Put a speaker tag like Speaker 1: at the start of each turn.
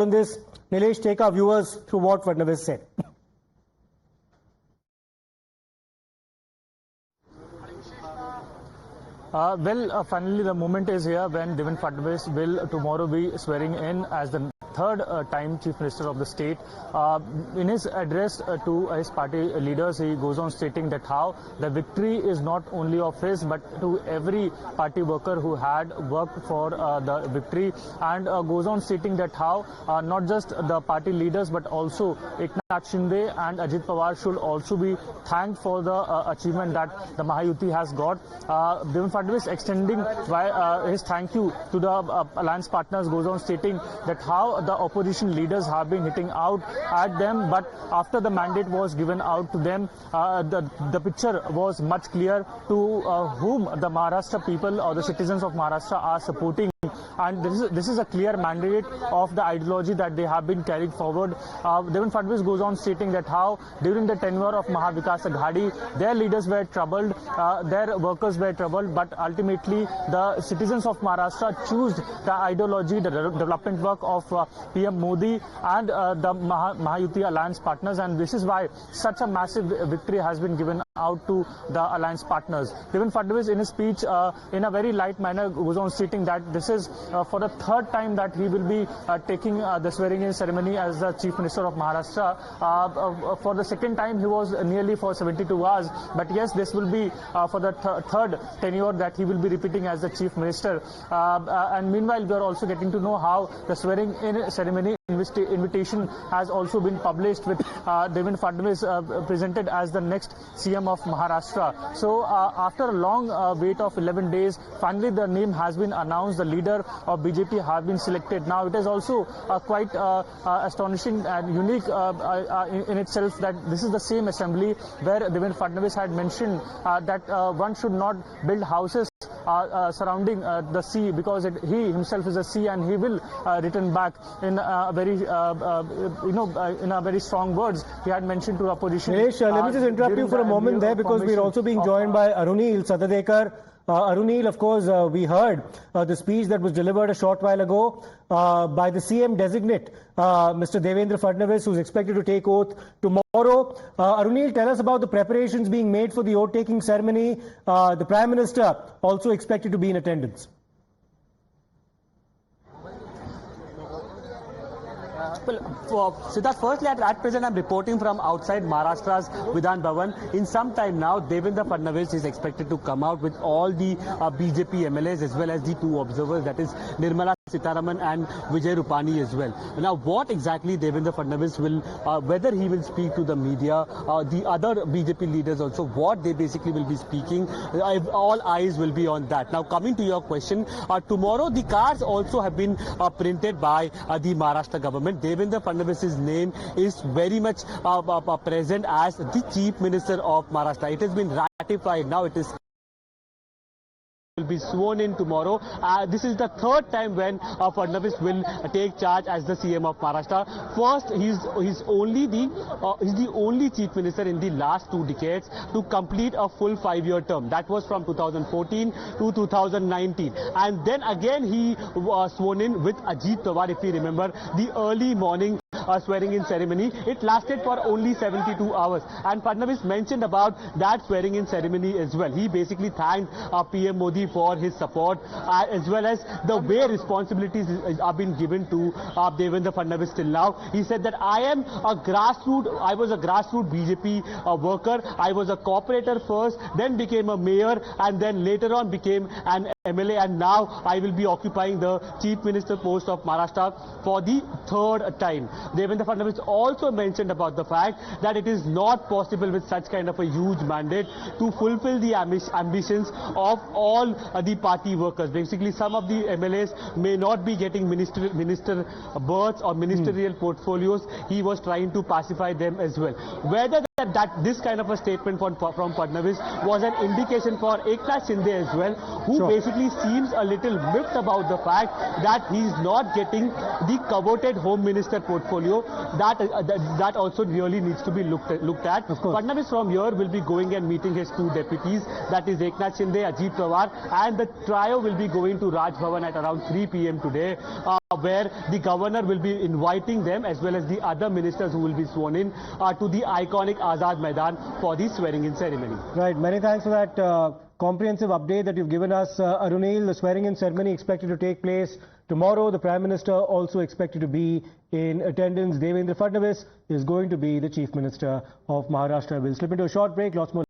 Speaker 1: on this. Nilesh, take our viewers through what Fadnavis said.
Speaker 2: Finally, the moment is here when Devendra Fadnavis will tomorrow be swearing in as the third time Chief Minister of the state. In his address to his party leaders, he goes on stating that how the victory is not only of his but to every party worker who had worked for the victory, and goes on stating that how not just the party leaders but also Eknath Shinde and Ajit Pawar should also be thanked for the achievement that the Mahayuti has got. Devendra Fadnavis extending his thank you to the alliance partners, goes on stating that how the opposition leaders have been hitting out at them, but after the mandate was given out to them, the picture was much clear to whom the Maharashtra people or the citizens of Maharashtra are supporting. And this is a clear mandate of the ideology that they have been carried forward. Devendra Fadnavis goes on stating that how during the tenure of Mahavikas Aghadi, their leaders were troubled, their workers were troubled, but ultimately the citizens of Maharashtra chose the ideology, the development work of PM Modi and the Mahayuti alliance partners, and this is why such a massive victory has been given out to the alliance partners. Devendra Fadnavis in his speech in a very light manner goes on stating that this is for the third time that he will be taking the swearing-in ceremony as the Chief Minister of Maharashtra. For the second time, he was nearly for 72 hours. But yes, this will be for the third tenure that he will be repeating as the Chief Minister. And meanwhile, we are also getting to know how the swearing-in ceremony invitation has also been published with Devendra Fadnavis presented as the next CM of Maharashtra. So after a long wait of 11 days, finally the name has been announced. The leader of BJP have been selected. Now it is also quite astonishing and unique in itself that this is the same assembly where Devendra Fadnavis had mentioned that one should not build houses surrounding the sea because he himself is a sea and he will return back in very in a very strong words. He had mentioned to opposition.
Speaker 1: Nilesh, let me just interrupt you for a moment there because we're also being joined by Arunil Sadadekar. Arunil, of course, we heard the speech that was delivered a short while ago by the CM designate, Mr. Devendra Fadnavis, who's expected to take oath tomorrow. Arunil, tell us about the preparations being made for the oath-taking ceremony. The Prime Minister also expected to be in attendance.
Speaker 3: Well, Siddharth, firstly, at present, I'm reporting from outside Maharashtra's Vidhan Bhavan. In some time now, Devendra Fadnavis is expected to come out with all the BJP MLAs as well as the two observers, that is Nirmala Sitharaman and Vijay Rupani as well. Now, what exactly Devendra Fadnavis will, whether he will speak to the media, the other BJP leaders also, what they basically will be speaking, all eyes will be on that. Now, coming to your question, tomorrow the cards also have been printed by the Maharashtra government. Devendra Fadnavis' name is very much present as the Chief Minister of Maharashtra. It has been ratified. Now it is will be sworn in tomorrow. This is the third time when Fadnavis will take charge as the CM of Maharashtra. First, he's the only Chief Minister in the last 2 decades to complete a full 5-year term. That was from 2014 to 2019. And then again he was sworn in with Ajit Pawar, if you remember, the early morning swearing-in ceremony. It lasted for only 72 hours. And Fadnavis mentioned about that swearing-in ceremony as well. He basically thanked PM Modi for his support as well as the way responsibilities are being given to Devendra Fadnavis till now. He said that I was a grassroots BJP worker. I was a cooperator first, then became a mayor, and then later on became an MLA, and now I will be occupying the Chief Minister post of Maharashtra for the third time. Devendra Fadnavis also mentioned about the fact that it is not possible with such kind of a huge mandate to fulfill the ambitions of all the party workers. Basically, some of the MLAs may not be getting minister berths or ministerial portfolios. He was trying to pacify them as well. Whether that this kind of a statement from Fadnavis was an indication for Eknath Shinde as well, who basically seems a little miffed about the fact that he is not getting the coveted Home Minister portfolio. That also really needs to be looked at. Fadnavis from here will be going and meeting his two deputies, that is Eknath Shinde, Ajit Pawar, and the trio will be going to Raj Bhavan at around 3 p.m. today, where the governor will be inviting them as well as the other ministers who will be sworn in to the iconic Azad Maidan for the swearing-in ceremony.
Speaker 1: Right. Many thanks for that comprehensive update that you've given us, Arunil. The swearing-in ceremony expected to take place tomorrow. The Prime Minister also expected to be in attendance. Devendra Fadnavis is going to be the Chief Minister of Maharashtra. We'll slip into a short break. Lots more.